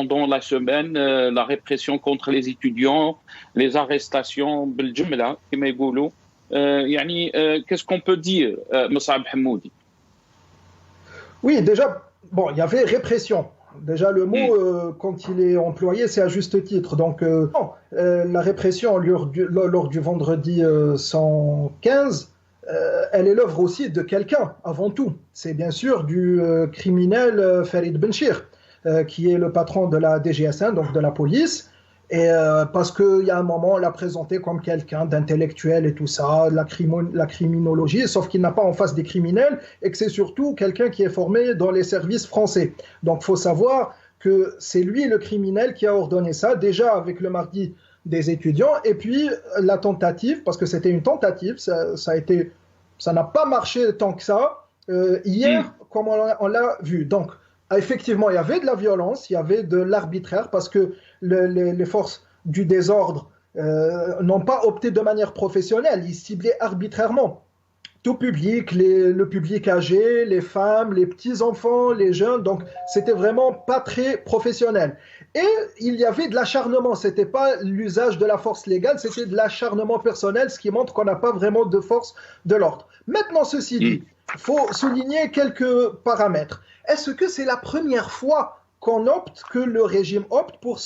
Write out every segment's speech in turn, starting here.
pendant la semaine, la répression contre les étudiants, les arrestations, بالجملة كما يقولوا. يعني qu'est-ce qu'on peut dire, Moussab Hamoudi? Oui, déjà, bon, il y avait répression. Déjà, le mot, quand il est employé, c'est à juste titre. Donc, non, la répression lors du vendredi 115, elle est l'œuvre aussi de quelqu'un, avant tout. C'est bien sûr du criminel Farid Benchir, qui est le patron de la DGSN, donc de la police. Et parce qu'il y a un moment, on l'a présenté comme quelqu'un d'intellectuel et tout ça, la criminologie, sauf qu'il n'a pas en face des criminels et que c'est surtout quelqu'un qui est formé dans les services français. Donc il faut savoir que c'est lui le criminel qui a ordonné ça, déjà avec le mardi des étudiants, et puis la tentative, parce que c'était une tentative, ça n'a pas marché tant que ça, hier, comme on l'a vu. Donc, effectivement, il y avait de la violence, il y avait de l'arbitraire, parce que les forces du désordre n'ont pas opté de manière professionnelle, ils ciblaient arbitrairement tout public, le public âgé, les femmes, les petits-enfants, les jeunes, donc c'était vraiment pas très professionnel. Et il y avait de l'acharnement, c'était pas l'usage de la force légale, c'était de l'acharnement personnel, ce qui montre qu'on n'a pas vraiment de force de l'ordre. Maintenant, ceci dit, il faut souligner quelques paramètres. Est-ce que c'est la première fois que le régime opte pour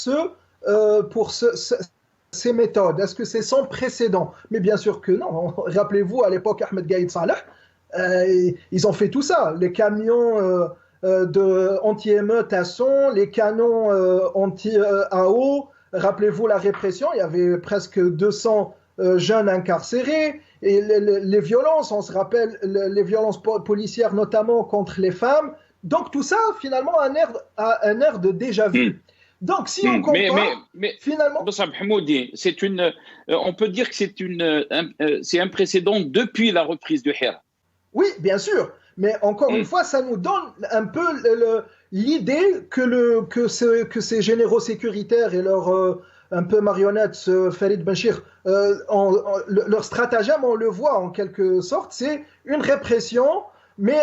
ces méthodes? Est-ce que c'est sans précédent? Mais bien sûr que non. Rappelez-vous, à l'époque, Ahmed Gaïd Salah, ils ont fait tout ça. Les camions anti-émeute à son, les canons anti-AO. Rappelez-vous la répression, il y avait presque 200 jeunes incarcérés. Et les violences, on se rappelle, les violences policières, notamment contre les femmes. Donc tout ça, finalement, a un air de déjà-vu. Donc si on compare, finalement... Hamoudi, on peut dire que c'est un précédent depuis la reprise du Hira. Oui, bien sûr. Mais encore une fois, ça nous donne un peu l'idée que ces généraux sécuritaires et leurs un peu marionnettes, Farid Benchir, leur stratagème, on le voit en quelque sorte, c'est une répression, mais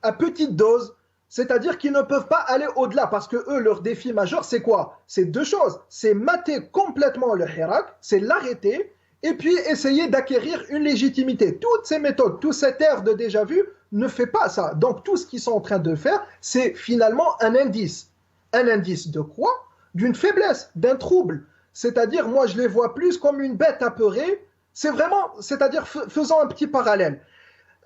à petite dose. C'est-à-dire qu'ils ne peuvent pas aller au-delà, parce que eux, leur défi majeur, c'est quoi? C'est deux choses. C'est mater complètement le Hirak, c'est l'arrêter, et puis essayer d'acquérir une légitimité. Toutes ces méthodes, tout cet air de déjà-vu ne fait pas ça. Donc tout ce qu'ils sont en train de faire, c'est finalement un indice. Un indice de quoi? D'une faiblesse, d'un trouble. C'est-à-dire, moi, je les vois plus comme une bête apeurée. C'est vraiment, c'est-à-dire, faisons un petit parallèle.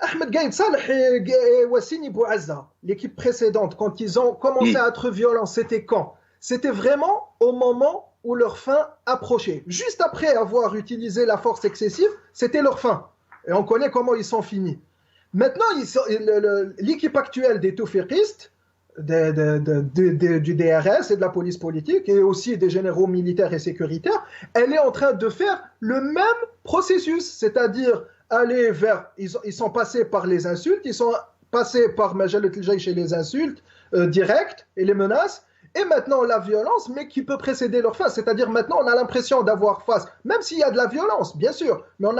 Ahmed Gaïd Salah et Wassini Bouazza, l'équipe précédente, quand ils ont commencé à être violents, c'était quand? C'était vraiment au moment où leur fin approchait. Juste après avoir utilisé la force excessive, c'était leur fin. Et on connaît comment ils sont finis. Maintenant, l'équipe actuelle des Toufiqistes, du DRS et de la police politique, et aussi des généraux militaires et sécuritaires, elle est en train de faire le même processus, c'est-à-dire aller vers... Ils sont passés par les insultes, ils sont passés par Majalat al-Jaysh et les insultes directes et les menaces, et maintenant la violence, mais qui peut précéder leur fin. C'est-à-dire maintenant, on a l'impression d'avoir face, même s'il y a de la violence, bien sûr, mais on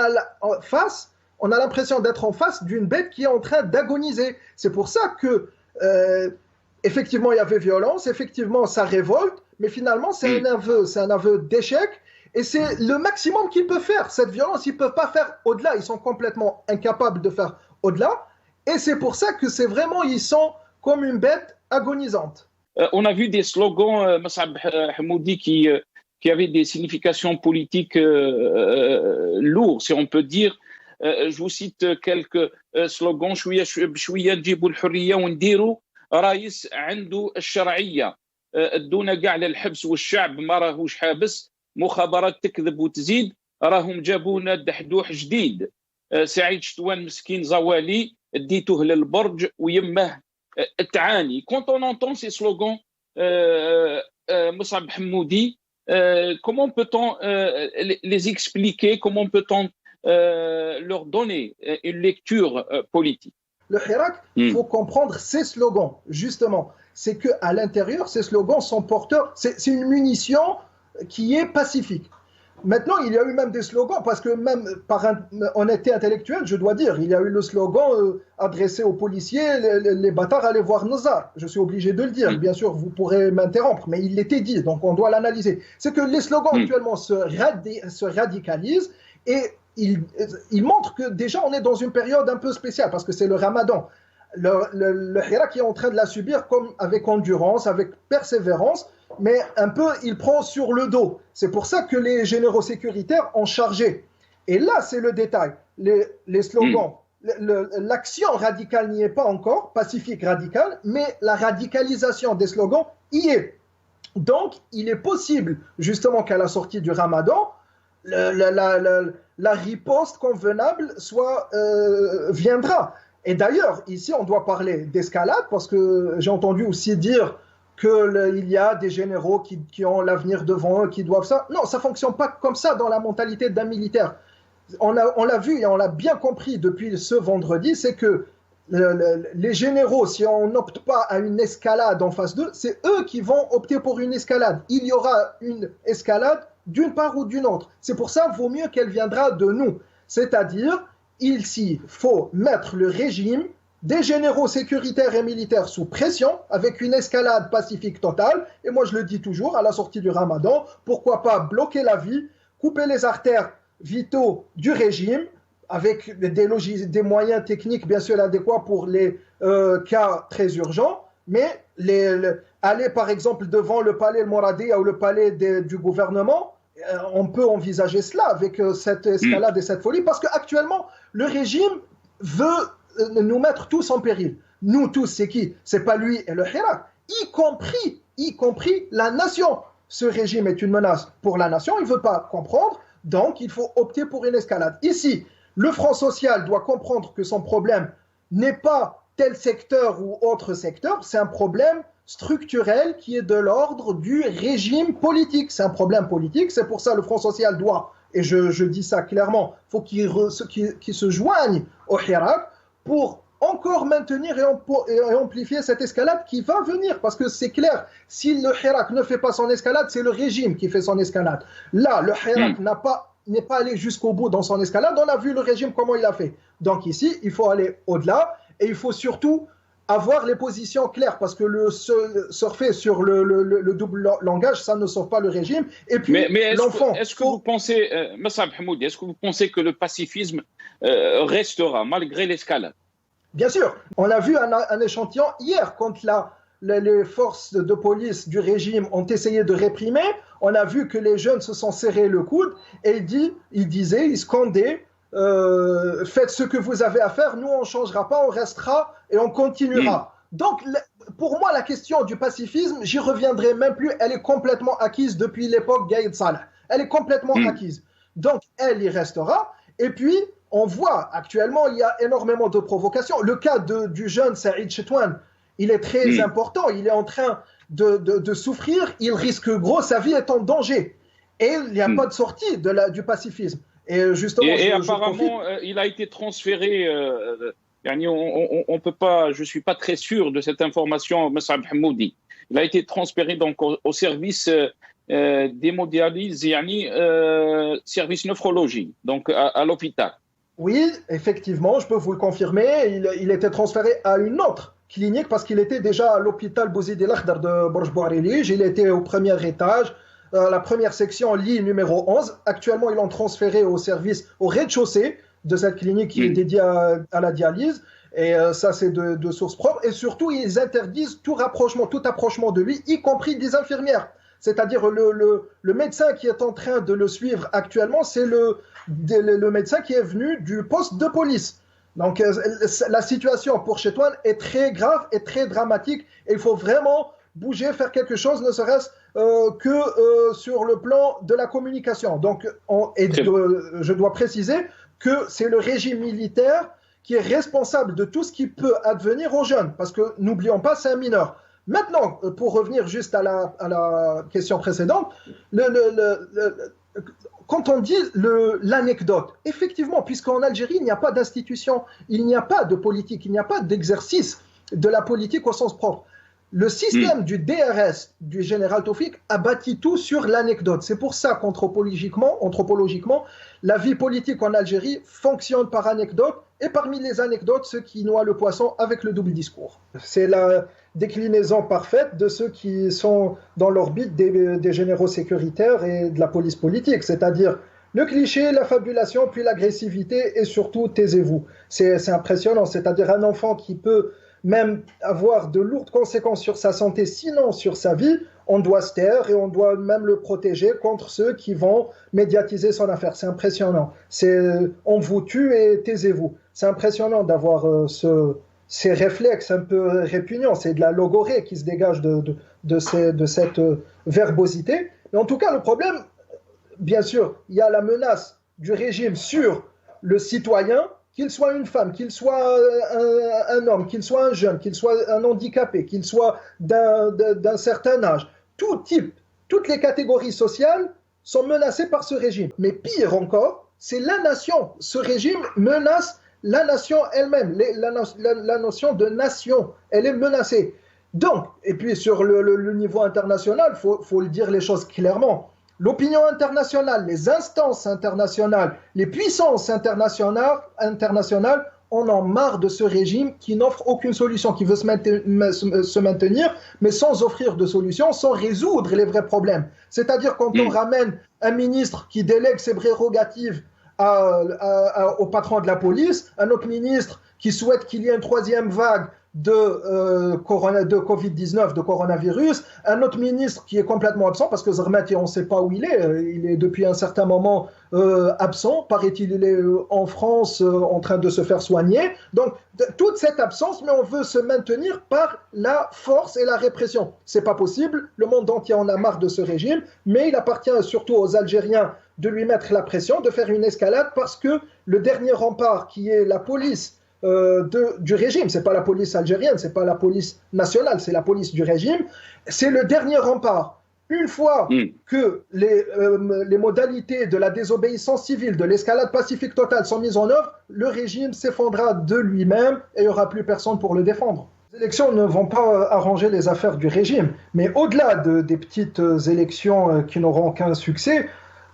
a l'impression d'être en face d'une bête qui est en train d'agoniser. C'est pour ça que, effectivement, il y avait violence, effectivement, ça révolte, mais finalement, c'est un aveu d'échec. Et c'est le maximum qu'ils peuvent faire. Cette violence, ils ne peuvent pas faire au-delà. Ils sont complètement incapables de faire au-delà. Et c'est pour ça que c'est vraiment, ils sont comme une bête agonisante. On a vu des slogans, Moussab Hamoudi, qui avaient des significations politiques lourdes, si on peut dire. Je vous cite quelques slogans. شوية نجيبوا الحرية ونديروا رايس عنده الشرعية. ادونا كاع للحبس والشعب ما راهوش حابس. مخابرات تكذب وتزيد راهم جابونا دحدوح جديد. سعيد شتوان مسكين زوالي اديتوه للبرج ويمه تعاني. Quand on entend ces slogans, Moussab Hamoudi, comment peut-on les expliquer? Comment peut-on leur donner une lecture politique? Le Hirak, il faut comprendre ces slogans, justement. C'est qu'à l'intérieur, ces slogans sont porteurs, c'est une munition qui est pacifique. Maintenant, il y a eu même des slogans, parce que même par honnêteté intellectuelle, je dois dire, il y a eu le slogan adressé aux policiers, les bâtards, allez voir Nozar. Je suis obligé de le dire, bien sûr, vous pourrez m'interrompre, mais il l'était dit, donc on doit l'analyser. C'est que les slogans actuellement se radicalisent et ils montrent que déjà on est dans une période un peu spéciale, parce que c'est le Ramadan. Le Hirak est en train de la subir avec endurance, avec persévérance, mais un peu il prend sur le dos. C'est pour ça que les généraux sécuritaires ont chargé. Et là, c'est le détail. Les slogans, l'action radicale n'y est pas encore, pacifique radicale, mais la radicalisation des slogans y est. Donc, il est possible, justement, qu'à la sortie du Ramadan, la riposte convenable viendra. Et d'ailleurs, ici, on doit parler d'escalade, parce que j'ai entendu aussi dire qu'il y a des généraux qui ont l'avenir devant eux, qui doivent ça. Non, ça ne fonctionne pas comme ça dans la mentalité d'un militaire. On l'a vu et on l'a bien compris depuis ce vendredi, c'est que les généraux, si on n'opte pas à une escalade en phase 2, c'est eux qui vont opter pour une escalade. Il y aura une escalade d'une part ou d'une autre. C'est pour ça qu'il vaut mieux qu'elle viendra de nous. C'est-à-dire, il faut mettre le régime des généraux sécuritaires et militaires sous pression, avec une escalade pacifique totale. Et moi, je le dis toujours, à la sortie du Ramadan, pourquoi pas bloquer la vie, couper les artères vitaux du régime, avec des moyens techniques bien sûr adéquats pour les cas très urgents, mais aller par exemple devant le palais Moradi ou le palais du gouvernement, on peut envisager cela avec cette escalade et cette folie, parce qu'actuellement, le régime veut nous mettre tous en péril. Nous tous, c'est qui? C'est pas lui et le Hirak, y compris la nation. Ce régime est une menace pour la nation, il ne veut pas comprendre, donc il faut opter pour une escalade. Ici, le Front social doit comprendre que son problème n'est pas tel secteur ou autre secteur, c'est un problème structurel qui est de l'ordre du régime politique. C'est un problème politique, c'est pour ça que le Front social doit, et je dis ça clairement, il faut qu'il se joigne au Hirak pour encore maintenir et amplifier cette escalade qui va venir, parce que c'est clair, si le Hirak ne fait pas son escalade, c'est le régime qui fait son escalade. Là, le Hirak n'est pas allé jusqu'au bout dans son escalade, on a vu le régime comment il a fait. Donc ici, il faut aller au-delà, et il faut surtout avoir les positions claires, parce que surfer sur le double langage, ça ne sauve pas le régime. Et puis, est-ce que vous pensez, Massab Hamoudi, est-ce que vous pensez que le pacifisme restera malgré l'escalade? Bien sûr. On a vu un échantillon hier, quand les forces de police du régime ont essayé de réprimer. On a vu que les jeunes se sont serrés le coude et ils scandaient faites ce que vous avez à faire, nous on ne changera pas, on restera et on continuera. Donc pour moi la question du pacifisme, j'y reviendrai même plus, elle est complètement acquise depuis l'époque Gaïd Salah. Elle est complètement acquise. Donc elle y restera. Et puis on voit actuellement il y a énormément de provocations. Le cas du jeune Saïd Chetouane, il est très important, il est en train de souffrir, il risque gros, sa vie est en danger. Et il n'y a pas de sortie du pacifisme. Et justement, apparemment, il a été transféré. On peut pas. Je suis pas très sûr de cette information, Massab Hamoudi. Il a été transféré donc au service d'hémodialyse, service nephrologie, donc à l'hôpital. Oui, effectivement, je peux vous le confirmer. Il était transféré à une autre clinique parce qu'il était déjà à l'hôpital Bouzid El Akhdar de Borj Bouarilij. Il était au premier étage. La première section, lit numéro 11. Actuellement, ils l'ont transféré au rez-de-chaussée de cette clinique qui est dédiée à la dialyse. Et ça, c'est de source propre. Et surtout, ils interdisent tout approchement de lui, y compris des infirmières. C'est-à-dire le médecin qui est en train de le suivre actuellement, c'est le médecin qui est venu du poste de police. Donc, la situation pour Chetouane est très grave et très dramatique. Et il faut vraiment bouger, faire quelque chose, ne serait-ce que sur le plan de la communication. Donc, je dois préciser que c'est le régime militaire qui est responsable de tout ce qui peut advenir aux jeunes, parce que n'oublions pas, c'est un mineur. Maintenant, pour revenir juste à la question précédente, quand on dit l'anecdote, effectivement, puisqu'en Algérie, il n'y a pas d'institution, il n'y a pas de politique, il n'y a pas d'exercice de la politique au sens propre. Le système du DRS, du général Taufik, a bâti tout sur l'anecdote. C'est pour ça qu'anthropologiquement, la vie politique en Algérie fonctionne par anecdote, et parmi les anecdotes, ceux qui noient le poisson avec le double discours. C'est la déclinaison parfaite de ceux qui sont dans l'orbite des généraux sécuritaires et de la police politique, c'est-à-dire le cliché, la fabulation, puis l'agressivité, et surtout, taisez-vous. C'est impressionnant, c'est-à-dire un enfant qui peut même avoir de lourdes conséquences sur sa santé, sinon sur sa vie, on doit se taire et on doit même le protéger contre ceux qui vont médiatiser son affaire. C'est impressionnant. On vous tue et taisez-vous. C'est impressionnant d'avoir ces réflexes un peu répugnants. C'est de la logorée qui se dégage de cette verbosité. Mais en tout cas, le problème, bien sûr, il y a la menace du régime sur le citoyen, qu'il soit une femme, qu'il soit un homme, qu'il soit un jeune, qu'il soit un handicapé, qu'il soit d'un certain âge. Tout type, toutes les catégories sociales sont menacées par ce régime. Mais pire encore, c'est la nation. Ce régime menace la nation elle-même. La notion de nation, elle est menacée. Donc, et puis sur le niveau international, faut le dire les choses clairement. L'opinion internationale, les instances internationales, les puissances internationales en ont marre de ce régime qui n'offre aucune solution, qui veut se maintenir, mais sans offrir de solution, sans résoudre les vrais problèmes. C'est-à-dire quand on ramène un ministre qui délègue ses prérogatives au patron de la police, un autre ministre qui souhaite qu'il y ait une troisième vague de Covid-19, de coronavirus, un autre ministre qui est complètement absent parce que Zermati, on ne sait pas où il est depuis un certain moment absent, paraît-il il est en France en train de se faire soigner, donc toute cette absence, mais on veut se maintenir par la force et la répression. C'est pas possible, le monde entier en a marre de ce régime, mais il appartient surtout aux Algériens de lui mettre la pression, de faire une escalade, parce que le dernier rempart qui est la police du régime, c'est pas la police algérienne, c'est pas la police nationale, c'est la police du régime, c'est le dernier rempart. Une fois que les modalités de la désobéissance civile, de l'escalade pacifique totale sont mises en œuvre, le régime s'effondrera de lui-même et il n'y aura plus personne pour le défendre. Les élections ne vont pas arranger les affaires du régime, mais au-delà des petites élections qui n'auront aucun succès,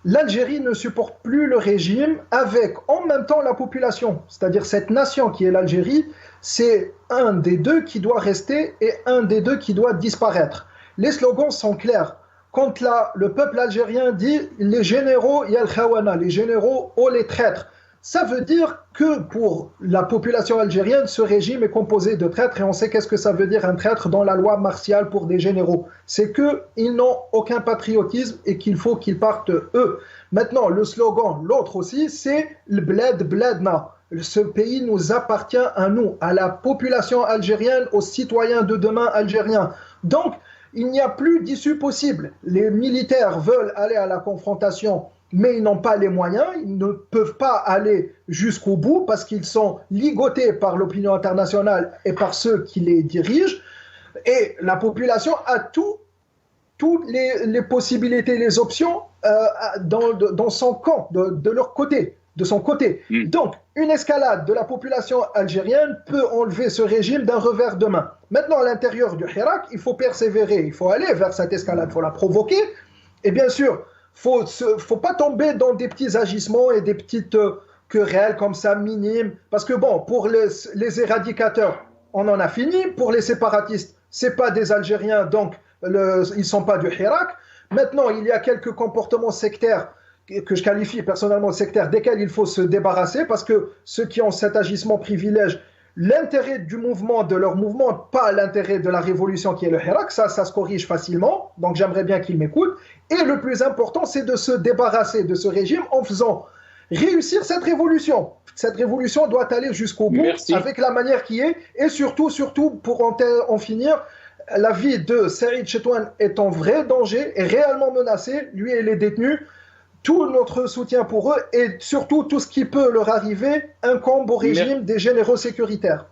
l'Algérie ne supporte plus le régime avec en même temps la population. C'est-à-dire cette nation qui est l'Algérie, c'est un des deux qui doit rester et un des deux qui doit disparaître. Les slogans sont clairs. Quand le peuple algérien dit « les généraux, il y a le khawana », les généraux, oh les traîtres. Ça veut dire que pour la population algérienne, ce régime est composé de traîtres et on sait qu'est-ce que ça veut dire un traître dans la loi martiale pour des généraux. C'est qu'ils n'ont aucun patriotisme et qu'il faut qu'ils partent eux. Maintenant, le slogan, l'autre aussi, c'est « le bled bledna ». Ce pays nous appartient à nous, à la population algérienne, aux citoyens de demain algériens. Donc, il n'y a plus d'issue possible. Les militaires veulent aller à la confrontation, mais ils n'ont pas les moyens, ils ne peuvent pas aller jusqu'au bout parce qu'ils sont ligotés par l'opinion internationale et par ceux qui les dirigent. Et la population a toutes les possibilités, les options dans son camp, de leur côté, de son côté. Donc, une escalade de la population algérienne peut enlever ce régime d'un revers de main. Maintenant, à l'intérieur du Hirak, il faut persévérer, il faut aller vers cette escalade, il faut la provoquer. Et bien sûr, faut pas tomber dans des petits agissements et des petites querelles comme ça, minimes. Parce que bon, pour les éradicateurs, on en a fini. Pour les séparatistes, c'est pas des Algériens, donc ils sont pas du Hirak. Maintenant, il y a quelques comportements sectaires que je qualifie personnellement de sectaires, desquels il faut se débarrasser, parce que ceux qui ont cet agissement privilègent l'intérêt du mouvement, de leur mouvement, pas l'intérêt de la révolution qui est le Hirak. Ça se corrige facilement, donc j'aimerais bien qu'ils m'écoutent. Et le plus important, c'est de se débarrasser de ce régime en faisant réussir cette révolution. Cette révolution doit aller jusqu'au bout, avec la manière qui est, et surtout, pour en finir, la vie de Saïd Chetouane est en vrai danger, est réellement menacée, lui et les détenus. Tout notre soutien pour eux et surtout tout ce qui peut leur arriver incombe au régime des généraux sécuritaires.